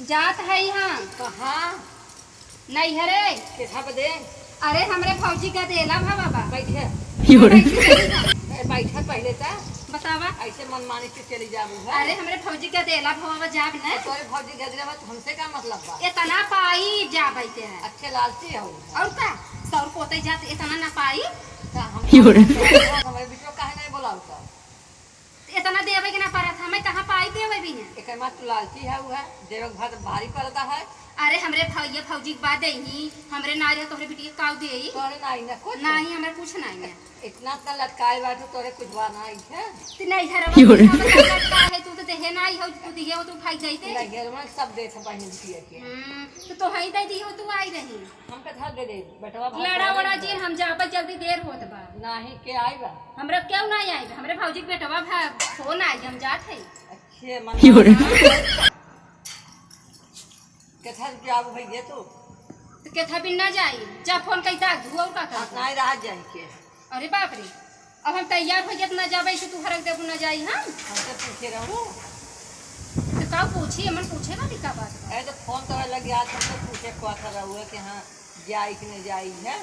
जात है यहाँ कहाँ नहीं हरे कैसा बदे अरे हमरे फौजी का देला भा बाबा बैठे बैठा पहले था बतावा ऐसे मनमानी से चली जाबू है। अरे हमरे फौजी का देला भा बाबा जाब न तोरे फौजी गजरे में हमसे का मतलब बा? इतना पाई जा बैठे हैं अच्छे लालची हो और का सौर पोते जात इतना ना पाई हम हमारे बीच में काहे नहीं बोला उसका इतना देवे के ना परत हमें कहाँ पाई देवे भी है एक मात्र लालची है वो है देवक भात भारी पड़ता है। अरे हमरे फौजी फौजी के बाद देही हमरे नारी तोहरे बेटी के काउ देई तोरे नहीं ना कुछ नहीं हमरे कुछ नहीं है इतना तो लटकाए बैठो तोरे कुछ बात नहीं है। तू नहीं हरवा का है तू तो देहे नहीं हो तू दिए हो तू भाई जाइते लगे में सब दे सब बहन दिए के तो हई दे दी हो तू आई रही हम का था दे दे बेटवा लड़ा वड़ा जी हम जाबा जल्दी देर होत बा नहीं के आई बा हमरा क्यों नहीं आई हमरे भौजी के बेटवा भा फोन आई हम जात है अच्छे मन कैसा रुपया आबू भैया तो केथा बिन ना जाई जा फोन कइता धुआ का का नहीं रहा जाए के अरे बाप रे अब हम तैयार हो जत ना जाबे से तू हरक देबू ना जाई हम हमसे पूछे रहूं तो का पूछी हमन पूछे ना का बात है तो फोन तो लग आज हमसे पूछे को था रहुए कि हां जाई कि नहीं जाई है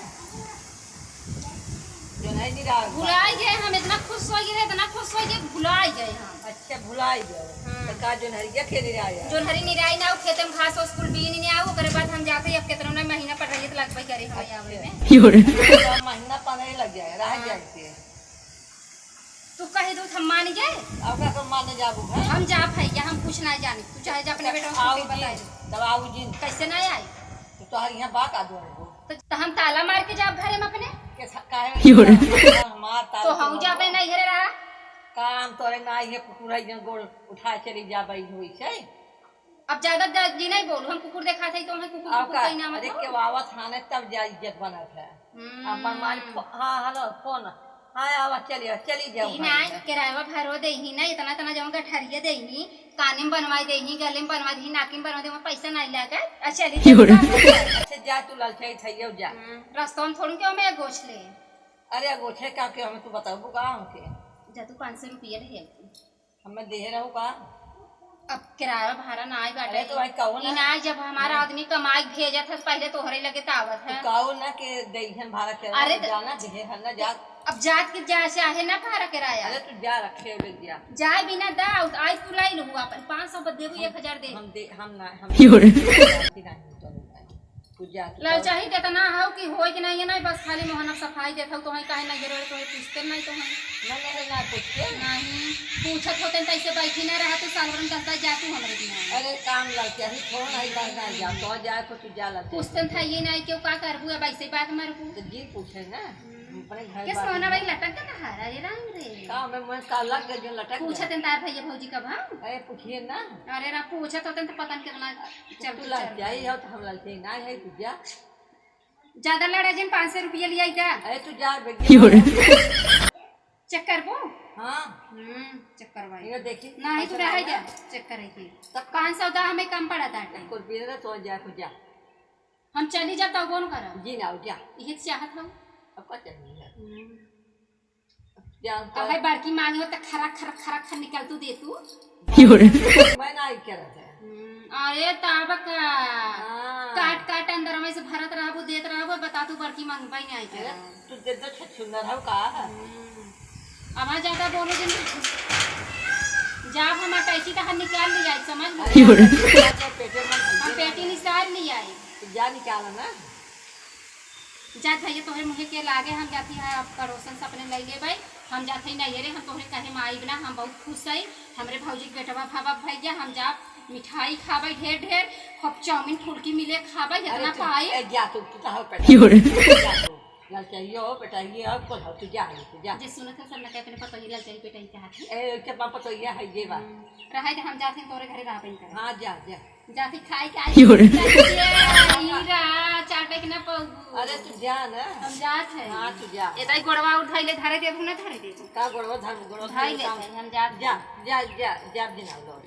जो नहीं रहा भुलाई गए हम इतना खुश हो गए इतना खुश हो गए भुलाई गए हम अच्छा भुलाई गए तो का जो हरिया खेली रहा है जो हरी निराई ना खेत में घास और स्कूल बीन नहीं आओ करे बाद हम जाते अब कितना ना महीना पड़ रही है तो लगभग करे हम आवे में महीना पाने लग जाए रह जाए के तू कहे दो हम मान गए अब का माने जाबू है हम जा भैया हम कुछ नहीं जानी तू चाहे जा अपने बेटा को बता दे तब आऊ जी कैसे नहीं आई तो तोहर यहां बात आ दो तो हम ताला मार के जा घरे में अपने कैसा काहे मार तो हम जा अपने नहीं घरे रहा काम तोरे नहीं है पूरा जन गोल उठा चली जाबई होई छै। अब ज्यादा जी नहीं बोलू हम कुकुर देखा था तो हम कुकुर कुकुर कहीं ना अरे के वावा थाने तब जा इज्जत बनत है अब मनमान हां हेलो फोन हां आवा चलिए चली जाओ ही नहीं किराया भरो दे ही नहीं इतना इतना जाऊंगा ठहरिए दे ही काने में बनवाई दे ही गले में बनवा दी नाकी में बनवा दे पैसा नहीं लगा अच्छा अच्छा जा तू ललचाई थइयो जा रास्ता में थोड़ी क्यों मैं गोछ ले अरे गोछे का के हमें तू बताबू का हमके जा तू 500 रुपया दे हमें दे रहू का अब किराया भाड़ा ना आई बाटे तो भाई कहू ना जब हमारा आदमी कमाई भेजा था पहले तोहरे लगे तावत है कहू ना के देहन भाड़ा के अरे जाना दिहे है ना जा अब जात के जा चाहे ना भाड़ा किराया अरे तू जा रखे ले जा जाए बिना दाऊ आई तू लाई लूंगा अपन 500 बदे 1000 दे हम ना हम पूजा लाल चाहिए देतना हो कि होय कि नहीं नहीं बस खाली मोहन सफाई देता तो है काहे ना गिरे तो पूछते नहीं तो है ना पूछते नहीं पूछत होते तो ऐसे बैठी ना रहा तो साल भर में दस जा तू हमरे बिना अरे काम लड़के ही थोड़ा नहीं बात ना जा तो जा को तू जा लड़के पूछते था ये नहीं क्यों का करबू अब ऐसे बात मारबू तो जी पूछे ना अपने घर किस मोहना भाई लटक ना हारा रे रंग रे का मैं का लग गए जो लटक पूछत तार भैया भौजी कब हम अरे पूछिए ना अरे ना पूछत होते तो पता नहीं कितना चल तू लग जाई हो तो हम लड़के ना है तू जा ज्यादा लड़ा जिन 500 रुपया लिया क्या अरे तू जा बेटी चक्कर वो हां चक्कर भाई ये देखी नहीं तू रह जा चक्कर है कि तब 500 दा हमें कम पड़ा था कुछ भी ना तो जा को जा हम चली जाता कौन करा जी ना जा यही चाहत हम अब का चाहिए जा अगर बड़की मांगी हो तो खरा खरा खरा खर निकल तू दे तू मैं ना क्या रहता है अरे ताबक काट काट अंदर में से भरत रहबो देत रहबो बता तू बड़की मांग पाई नहीं आई के तू दे दो सुंदर है का अब ज्यादा बोलो जिन जब हम टैची का निकाल लिया समझ लो हम पेटी निकाल लिया जा निकाला ना जात है तोहरे मुहे के लागे हम जाती है आपका रोशन से अपने ले ले भाई हम जाते नहीं रे हम तोहरे कहे में आई बिना हम बहुत खुश है हमरे भौजी के बेटवा भावा भैया हम जा मिठाई खावे ढेर ढेर खूब चाउमीन फुलकी मिले खावे जितना पाई जा तू तो पेट लल चाहिए हो बेटा ये अब को तू जा जे सुनत है सब ना अपने पतो ये लल चाहिए बेटा ये चाहत ए के पापा तो ये है ये बात रहे थे हम जाते तोरे घरे रहबे कर हां जा जाती खाई के हीरा चाटे के ना पगू अरे तू जा ना हम जात है हां तू जा एतई गोड़वा उठाइले धरे देबू ना धरे देबू का गोड़वा धर गोड़वा उठाई ले हम जात जा जा जा जा बिना लो